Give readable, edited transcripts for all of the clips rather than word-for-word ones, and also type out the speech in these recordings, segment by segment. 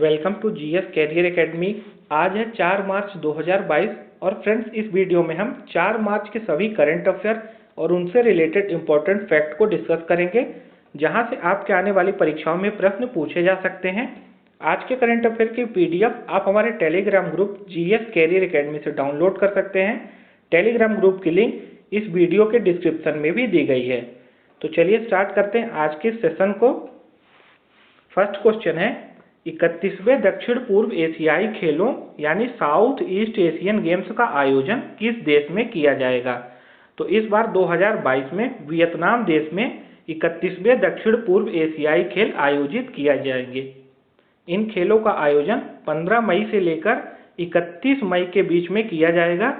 Welcome to GS career academy. आज है 4 मार्च 2022 और फ्रेंड्स इस वीडियो में हम 4 मार्च के सभी करंट अफेयर और उनसे रिलेटेड इंपॉर्टेंट फैक्ट को डिस्कस करेंगे, जहां से आपके आने वाली परीक्षाओं में प्रश्न पूछे जा सकते हैं। आज के करंट अफेयर की पीडीएफ आप हमारे Telegram group GS career academy से डाउनलोड कर सकते हैं। टेलीग्राम ग्रुप की लिंक इस वीडियो के डिस्क्रिप्शन में भी दी गई है। तो चलिए स्टार्ट करते हैं आज के सेशन को। फर्स्ट क्वेश्चन है, 31वें दक्षिण पूर्व एशियाई खेलों यानी साउथ ईस्ट एशियन गेम्स का आयोजन किस देश में किया जाएगा? तो इस बार 2022 में वियतनाम देश में 31वें दक्षिण पूर्व एशियाई खेल आयोजित किए जाएंगे। इन खेलों का आयोजन 15 मई से लेकर 31 मई के बीच में किया जाएगा।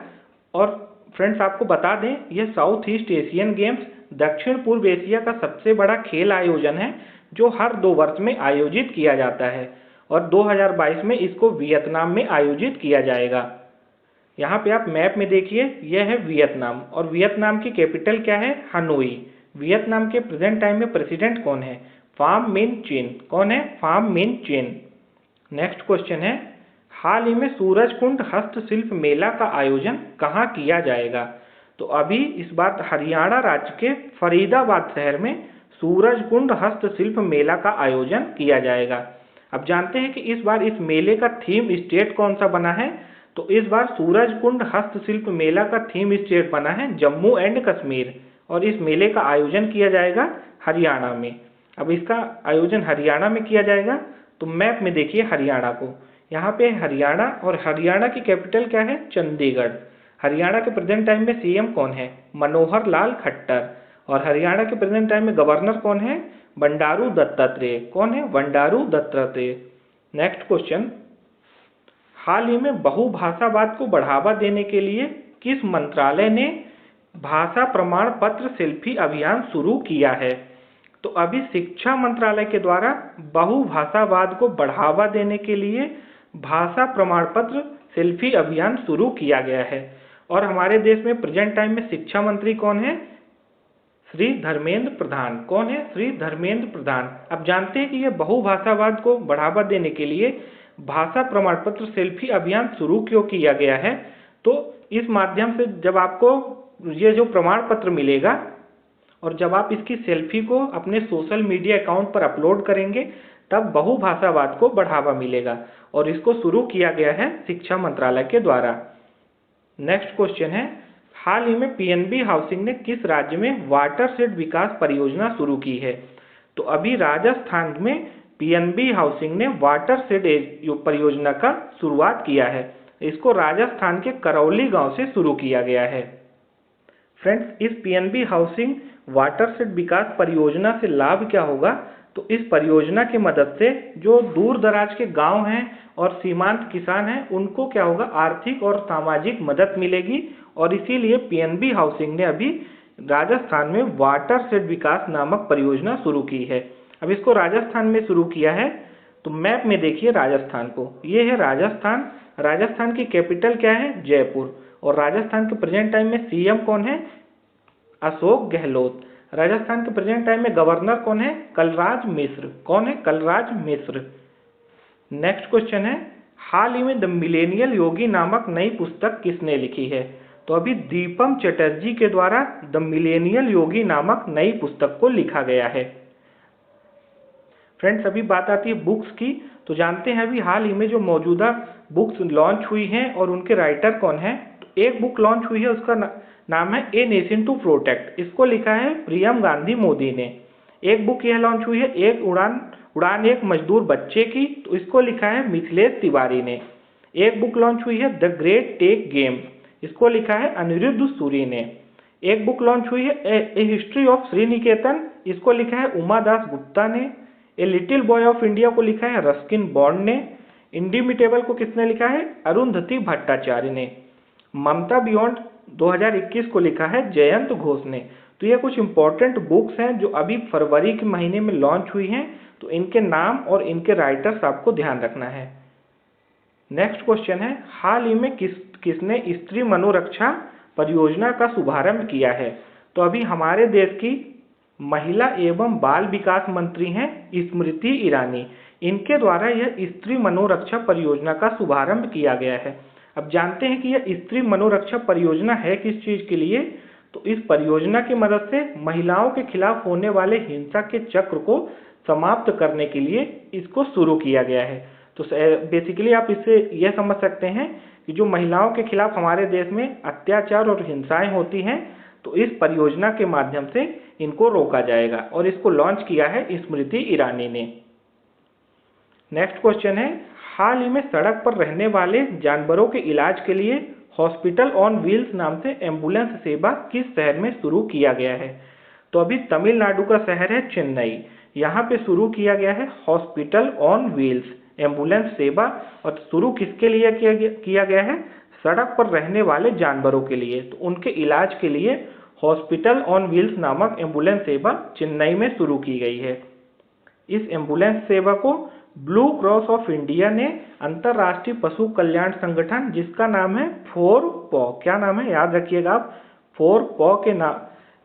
और फ्रेंड्स आपको बता दें, यह साउथ ईस्ट एशियन गेम्स दक्षिण पूर्व एशिया का सबसे बड़ा खेल आयोजन है जो हर 2 वर्ष में आयोजित किया जाता है और 2022 में इसको वियतनाम में आयोजित किया जाएगा। यहाँ पे आप मैप में देखिए, यह है वियतनाम और वियतनाम की कैपिटल क्या है? हनोई। वियतनाम के प्रेजेंट टाइम में प्रेसिडेंट कौन है? फाम मिन चिन। कौन है? फाम मिन चिन। नेक्स्ट क्वेश्चन है, हाल ही में सूरजकुंड हस्तशिल्प मेला का आयोजन कहाँ किया जाएगा? तो अभी इस बार हरियाणा राज्य के फरीदाबाद शहर में सूरजकुंड हस्तशिल्प मेला का आयोजन किया जाएगा। अब जानते हैं कि इस बार इस मेले का थीम स्टेट कौन सा बना है? तो इस बार सूरजकुंड हस्तशिल्प मेला का थीम स्टेट बना है जम्मू एंड कश्मीर और इस मेले का आयोजन किया जाएगा हरियाणा में। अब इसका आयोजन हरियाणा में किया जाएगा, तो मैप में देखिए हरियाणा को, यहाँ पे हरियाणा और हरियाणा की कैपिटल क्या है? चंडीगढ़। हरियाणा के प्रेजेंट टाइम में सीएम कौन है? मनोहर लाल खट्टर। और हरियाणा के प्रेजेंट टाइम में गवर्नर कौन है? बंडारू दत्तात्रेय। कौन है? बंडारू दत्तात्रेय। नेक्स्ट क्वेश्चन, हाल ही में बहुभाषावाद को बढ़ावा देने के लिए किस मंत्रालय ने भाषा प्रमाण पत्र सेल्फी अभियान शुरू किया है? तो अभी शिक्षा मंत्रालय के द्वारा बहुभाषावाद को बढ़ावा देने के लिए भाषा प्रमाण पत्र सेल्फी अभियान शुरू किया गया है। और हमारे देश में प्रेजेंट टाइम में शिक्षा मंत्री कौन है? श्री धर्मेंद्र प्रधान। कौन है? श्री धर्मेंद्र प्रधान। अब जानते हैं कि यह बहुभाषावाद को बढ़ावा देने के लिए भाषा प्रमाण पत्र सेल्फी अभियान शुरू क्यों किया गया है? तो इस माध्यम से जब आपको ये जो प्रमाण पत्र मिलेगा और जब आप इसकी सेल्फी को अपने सोशल मीडिया अकाउंट पर अपलोड करेंगे, तब बहुभाषावाद को बढ़ावा मिलेगा और इसको शुरू किया गया है शिक्षा मंत्रालय के द्वारा। नेक्स्ट क्वेश्चन है, हाल ही में पीएनबी हाउसिंग ने किस राज्य में वाटरशेड विकास परियोजना शुरू की है? तो अभी राजस्थान में पीएनबी हाउसिंग ने वाटरशेड परियोजना का शुरुआत किया है। इसको राजस्थान के करौली गांव से शुरू किया गया है। फ्रेंड्स, इस पीएनबी हाउसिंग वाटरशेड विकास परियोजना से लाभ क्या होगा? तो इस परियोजना की मदद से जो दूर दराज के गांव हैं और सीमांत किसान हैं, उनको क्या होगा? आर्थिक और सामाजिक मदद मिलेगी और इसीलिए पीएनबी हाउसिंग ने अभी राजस्थान में वाटरशेड विकास नामक परियोजना शुरू की है। अब इसको राजस्थान में शुरू किया है, तो मैप में देखिए राजस्थान को, ये है राजस्थान। राजस्थान की कैपिटल क्या है? जयपुर। और राजस्थान के प्रेजेंट टाइम में सीएम कौन है? अशोक गहलोत। राजस्थान के प्रेजेंट टाइम में गवर्नर कौन है? कलराज मिश्र। कौन है? कलराज मिश्र। नेक्स्ट क्वेश्चन है, हाल ही में द मिलेनियल योगी नामक नई पुस्तक किसने लिखी है? तो अभी दीपम चटर्जी के द्वारा द मिलेनियल योगी नामक नई पुस्तक को लिखा गया है। फ्रेंड्स, अभी बात आती है बुक्स की, तो जानते हैं अभी हाल ही में जो मौजूदा बुक्स लॉन्च हुई हैं और उनके राइटर कौन है? तो एक बुक लॉन्च हुई है, उसका नाम है ए नेशन टू प्रोटेक्ट। इसको लिखा है प्रियम गांधी मोदी ने। एक बुक यह लॉन्च हुई है, एक उड़ान एक मजदूर बच्चे की, तो इसको लिखा है मिथिलेश तिवारी ने। एक बुक लॉन्च हुई है द ग्रेट टेक गेम, इसको लिखा है अनिरुद्ध सूरी ने। एक बुक लॉन्च हुई है ए हिस्ट्री ऑफ श्रीनिकेतन, इसको लिखा है उमा दास गुप्ता ने। A little boy of India को लिखा है रस्किन बॉन्ड ने। इंडिमिटेबल को किसने लिखा है? अरुंधति भट्टाचार्य ने। ममता बियॉन्ड 2021 को लिखा है जयंत घोष ने। तो ये कुछ इंपॉर्टेंट बुक्स हैं जो अभी फरवरी के महीने में लॉन्च हुई हैं, तो इनके नाम और इनके राइटर्स आपको ध्यान रखना है। नेक्स्ट क्वेश्चन है, हाल ही में किसने स्त्री मनोरक्षा परियोजना का शुभारंभ किया है? तो अभी हमारे देश की महिला एवं बाल विकास मंत्री हैं स्मृति ईरानी। इनके द्वारा यह स्त्री मनोरक्षा परियोजना का शुभारंभ किया गया है। अब जानते हैं कि यह स्त्री मनोरक्षा परियोजना है किस चीज के लिए। तो इस परियोजना की मदद से महिलाओं के खिलाफ होने वाले हिंसा के चक्र को समाप्त करने के लिए इसको शुरू किया गया है। तो बेसिकली आप इससे यह समझ सकते हैं कि जो महिलाओं के खिलाफ हमारे देश में अत्याचार और हिंसाएं होती हैं, तो इस परियोजना के माध्यम से इनको रोका जाएगा और इसको लॉन्च किया है स्मृति ईरानी ने। नेक्स्ट क्वेश्चन है, हाल ही में सड़क पर रहने वाले जानवरों के इलाज के लिए हॉस्पिटल ऑन व्हील्स नाम से एम्बुलेंस सेवा किस शहर में शुरू किया गया है। तो अभी तमिलनाडु का शहर है चेन्नई, यहाँ पे शुरू किया गया है हॉस्पिटल ऑन व्हील्स एम्बुलेंस सेवा। और शुरू किसके लिए किया गया है, सड़क पर रहने वाले जानवरों के लिए। तो उनके इलाज के लिए हॉस्पिटल ऑन व्हील्स नामक एम्बुलेंस सेवा चेन्नई में शुरू की गई है। इस एम्बुलेंस सेवा को ब्लू क्रॉस ऑफ इंडिया ने अंतर्राष्ट्रीय पशु कल्याण संगठन, जिसका नाम है 4paw, क्या नाम है याद रखिएगा आप, 4paw के नाम,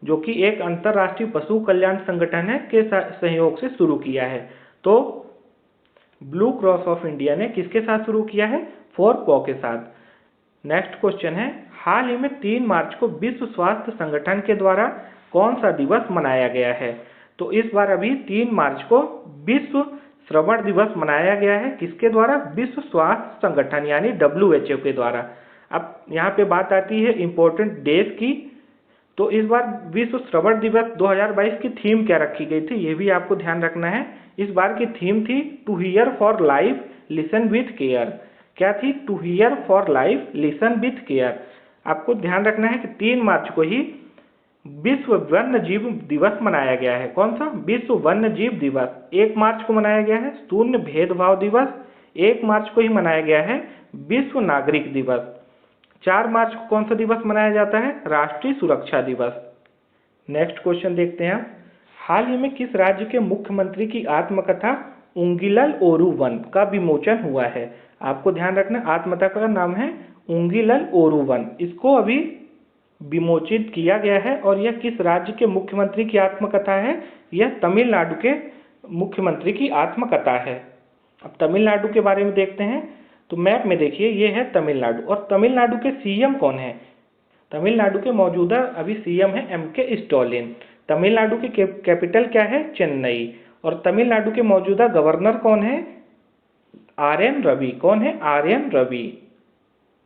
जो कि एक अंतर्राष्ट्रीय पशु कल्याण संगठन है, के सहयोग से शुरू किया है। तो ब्लू क्रॉस ऑफ इंडिया ने किसके साथ शुरू किया है, 4paw के साथ। नेक्स्ट क्वेश्चन है, हाल ही में 3 मार्च को विश्व स्वास्थ्य संगठन के द्वारा कौन सा दिवस मनाया गया है। तो इस बार अभी 3 मार्च को विश्व श्रवण दिवस मनाया गया है। किसके द्वारा, विश्व स्वास्थ्य संगठन यानी WHO के द्वारा। अब यहाँ पे बात आती है इम्पोर्टेंट डेज की। तो इस बार विश्व श्रवण दिवस 2022 की थीम क्या रखी गई थी, ये भी आपको ध्यान रखना है। इस बार की थीम थी to hear for life listen with care. क्या थी, to hear for life listen with care. आपको ध्यान रखना है कि 3 मार्च को ही विश्व वन्य जीव दिवस मनाया गया है। कौन सा, विश्व वन्य जीव दिवस। 1 मार्च को मनाया गया है शून्य भेदभाव दिवस। 1 मार्च को ही मनाया गया है विश्व नागरिक दिवस। 4 मार्च को कौन सा दिवस मनाया जाता है, राष्ट्रीय सुरक्षा दिवस। नेक्स्ट क्वेश्चन देखते हैं, हाल ही में किस राज्य के मुख्यमंत्री की आत्मकथा उंगिलल ओरुवन का विमोचन हुआ है। आपको ध्यान रखना, आत्मकथा का नाम है उंगिलल ओरुवन। इसको अभी विमोचित किया गया है और यह किस राज्य के मुख्यमंत्री की आत्मकथा है, यह तमिलनाडु के मुख्यमंत्री की आत्मकथा है। अब तमिलनाडु के बारे में देखते हैं। तो मैप में देखिए, ये है तमिलनाडु और तमिलनाडु के सीएम कौन है। तमिलनाडु के मौजूदा अभी सीएम है MK स्टालिन। तमिलनाडु की कैपिटल क्या है, चेन्नई। और तमिलनाडु के मौजूदा गवर्नर कौन है, RN रवि। कौन है, RN रवि।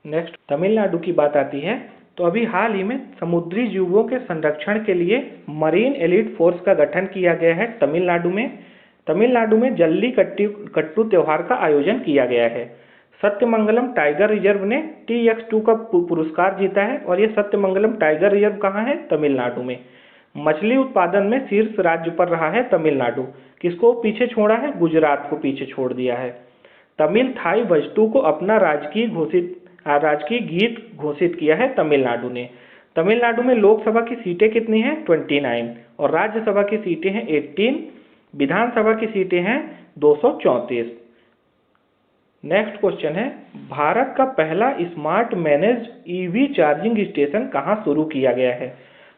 नेक्स्ट तमिलनाडु की बात आती है। तो अभी हाल ही में समुद्री जीवों के संरक्षण के लिए मरीन एलीट फोर्स का गठन किया गया है तमिलनाडु में। तमिलनाडु में जल्लीकट्टू त्योहार का आयोजन किया गया है। सत्यमंगलम टाइगर रिजर्व ने TX2 का पुरस्कार जीता है और यह सत्यमंगलम टाइगर रिजर्व कहाँ है, तमिलनाडु में। मछली उत्पादन में शीर्ष राज्य पर रहा है तमिलनाडु। किसको पीछे छोड़ा है, गुजरात को पीछे छोड़ दिया है। तमिल थाई वस्तु को अपना राजकीय गीत घोषित किया है तमिलनाडु ने। तमिलनाडु में लोकसभा की सीटें कितनी हैं, 29 और राज्यसभा की सीटें हैं 18, विधानसभा की सीटें हैं 234। नेक्स्ट क्वेश्चन है, भारत का पहला smart managed EV charging station कहाँ शुरू किया गया है।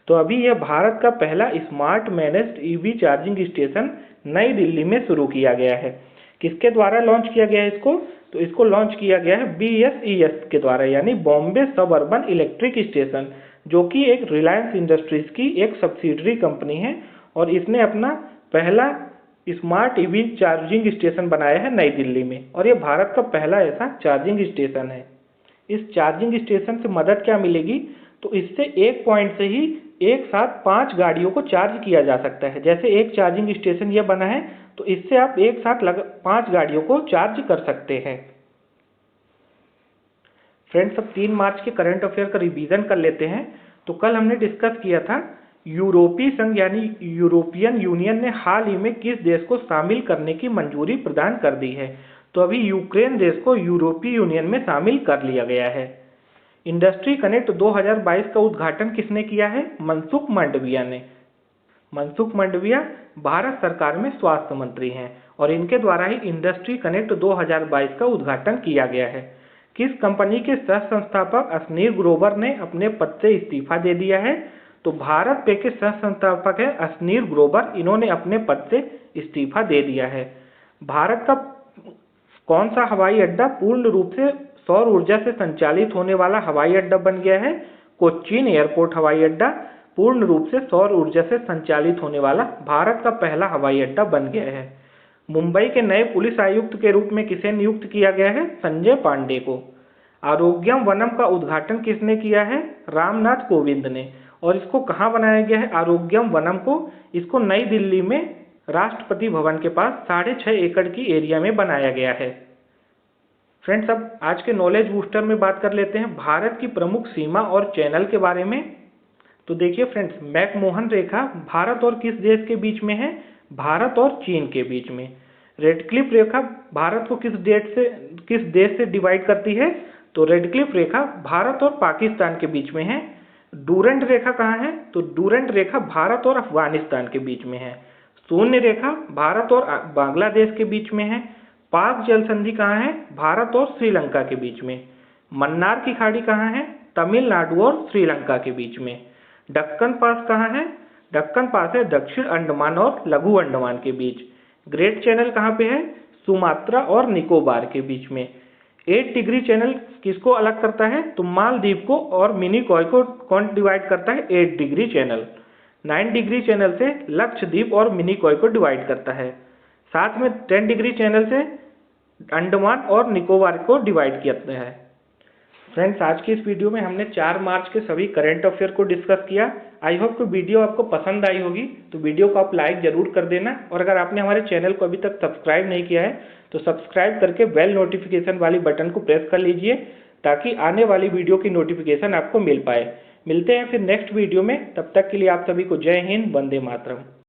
तो अभी यह भारत का पहला smart managed EV charging station नई दिल्ली में शुरू किया गया है। किसके द्वारा लॉन्च किया गया है इसको, तो इसको लॉन्च किया गया है BSES के द्वारा, यानी बॉम्बे सब अर्बन इलेक्ट्रिक स्टेशन, जो कि एक रिलायंस इंडस्ट्रीज की एक सब्सिडरी कंपनी है और इसने अपना पहला स्मार्ट EV चार्जिंग स्टेशन बनाया है नई दिल्ली में और यह भारत का पहला ऐसा चार्जिंग स्टेशन है। इस चार्जिंग स्टेशन से मदद क्या मिलेगी, तो इससे एक पॉइंट से ही एक साथ 5 गाड़ियों को चार्ज किया जा सकता है। जैसे एक चार्जिंग स्टेशन यह बना है तो इससे आप एक साथ 5 गाड़ियों को चार्ज कर सकते हैं। फ्रेंड्स, अब 3 मार्च के करंट अफेयर का रिवीजन कर लेते हैं। तो कल हमने डिस्कस किया था यूरोपीय संघ यानी यूरोपियन यूनियन ने हाल ही में किस देश को शामिल करने की मंजूरी प्रदान कर दी है। तो अभी यूक्रेन देश को यूरोपीय यूनियन में शामिल कर लिया गया है। इंडस्ट्री कनेक्ट 2022 का उद्घाटन किसने किया है, मनसुख मांडविया ने। मनसुख मांडविया भारत सरकार में स्वास्थ्य मंत्री हैं और इनके द्वारा ही इंडस्ट्री कनेक्ट 2022 का उद्घाटन किया गया है। किस कंपनी के सह संस्थापक असनीर ग्रोवर ने अपने पद से इस्तीफा दे दिया है, तो भारत पे के सह संस्थापक है असनीर ग्रोवर, इन्होंने अपने पद से इस्तीफा दे दिया है। भारत का कौन सा हवाई अड्डा पूर्ण रूप से सौर ऊर्जा से संचालित होने वाला हवाई अड्डा बन गया है? कोच्चिन एयरपोर्ट हवाई अड्डा पूर्ण रूप से सौर ऊर्जा से संचालित होने वाला भारत का पहला हवाई अड्डा बन गया है। मुंबई के नए पुलिस आयुक्त के रूप में किसे नियुक्त किया गया है? संजय पांडे को। आरोग्यम वनम का उद्घाटन किसने किया है? रामनाथ कोविंद ने। और इसको कहाँ बनाया गया है आरोग्यम वनम को? इसको नई दिल्ली में राष्ट्रपति भवन के पास 6.5 एकड़ की एरिया में बनाया गया है। फ्रेंड्स, अब आज के नॉलेज बूस्टर में बात कर लेते हैं भारत की प्रमुख सीमा और चैनल के बारे में। तो देखिए फ्रेंड्स, मैकमोहन रेखा भारत और किस देश के बीच में है? भारत और चीन के बीच में। रेडक्लिफ रेखा भारत को किस देश से डिवाइड करती है? तो रेडक्लिफ रेखा भारत और पाकिस्तान के बीच में है। डूरेंट रेखा कहाँ है? तो डूरेंट रेखा भारत और अफगानिस्तान के बीच में है। शून्य रेखा भारत और बांग्लादेश के बीच में है। पाक जल संधि कहाँ है? भारत और श्रीलंका के बीच में। मन्नार की खाड़ी कहाँ है? तमिलनाडु और श्रीलंका के बीच में। दक्कन पास कहाँ है? दक्कन पास है दक्षिण अंडमान और लघु अंडमान के बीच। ग्रेट चैनल कहाँ पे है? सुमात्रा और निकोबार के बीच में। 8 डिग्री चैनल किसको अलग करता है? तो मालदीव को और मिनिकॉय को कौन डिवाइड करता है? 8 डिग्री चैनल। 9 डिग्री चैनल से लक्षद्वीप और मिनिकॉय को डिवाइड करता है। साथ में 10 डिग्री चैनल से अंडमान और निकोबार को डिवाइड किया है। फ्रेंड्स, आज की इस वीडियो में हमने 4 मार्च के सभी करंट अफेयर को डिस्कस किया। आई होप कि वीडियो आपको पसंद आई होगी, तो वीडियो को आप लाइक जरूर कर देना। और अगर आपने हमारे चैनल को अभी तक सब्सक्राइब नहीं किया है तो सब्सक्राइब करके बेल नोटिफिकेशन वाली बटन को प्रेस कर लीजिए, ताकि आने वाली वीडियो की नोटिफिकेशन आपको मिल पाए। मिलते हैं फिर नेक्स्ट वीडियो में, तब तक के लिए आप सभी को जय हिंद, वंदे मातरम।